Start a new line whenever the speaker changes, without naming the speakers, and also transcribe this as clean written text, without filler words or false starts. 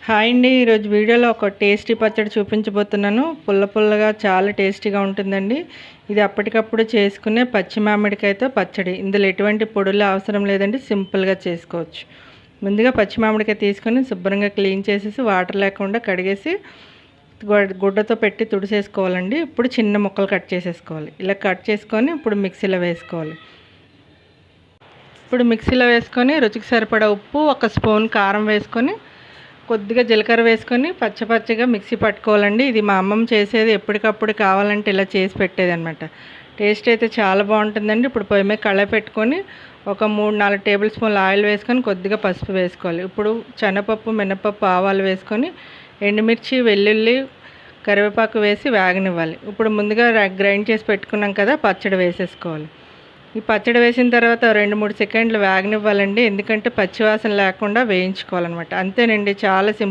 Hi అండి. ఈరోజు వీడియోలో ఒక టేస్టీ పచ్చడి చూపించబోతున్నాను. పుల్ల పుల్లగా చాలా టేస్టీగా ఉంటుందండి. ఇది అప్పటికప్పుడు చేసుకునే పచ్చి మామిడికాయతో పచ్చడి. ఇందులో ఎటువంటి పొడులు అవసరం లేదండి, సింపుల్గా చేసుకోవచ్చు. ముందుగా పచ్చి మామిడికాయ తీసుకొని శుభ్రంగా క్లీన్ చేసేసి వాటర్ లేకుండా కడిగేసి గుడ్డతో పెట్టి తుడిసేసుకోవాలండి. ఇప్పుడు చిన్న ముక్కలు కట్ చేసేసుకోవాలి. ఇలా కట్ చేసుకొని ఇప్పుడు మిక్సీలో వేసుకోవాలి. ఇప్పుడు మిక్సీలో వేసుకొని రుచికి సరిపడా ఉప్పు, 1 స్పూన్ కారం వేసుకొని కొద్దిగా జీలకర్ర వేసుకొని పచ్చగా మిక్సీ పట్టుకోవాలండి. ఇది మా అమ్మమ్మ చేసేది, ఎప్పటికప్పుడు కావాలంటే ఇలా చేసి పెట్టేది అనమాట. టేస్ట్ అయితే చాలా బాగుంటుందండి. ఇప్పుడు పొయ్యి మీద కళాయి పెట్టుకొని ఒక 3-4 టేబుల్ స్పూన్ల ఆయిల్ వేసుకొని కొద్దిగా పసుపు వేసుకోవాలి. ఇప్పుడు శనగపప్పు, మినపప్పు, ఆవాలు వేసుకొని ఎండుమిర్చి, వెల్లుల్లి, కరివేపాకు వేసి వేగనివ్వాలి. ఇప్పుడు ముందుగా గ్రైండ్ చేసి పెట్టుకున్నాం కదా, పచ్చడి వేసేసుకోవాలి. ఈ పచ్చడి వేసిన తర్వాత 2-3 సెకండ్లు వేగనివ్వాలండి. ఎందుకంటే పచ్చివాసన లేకుండా వేయించుకోవాలన్నమాట. అంతేనండి, చాలా సింపుల్.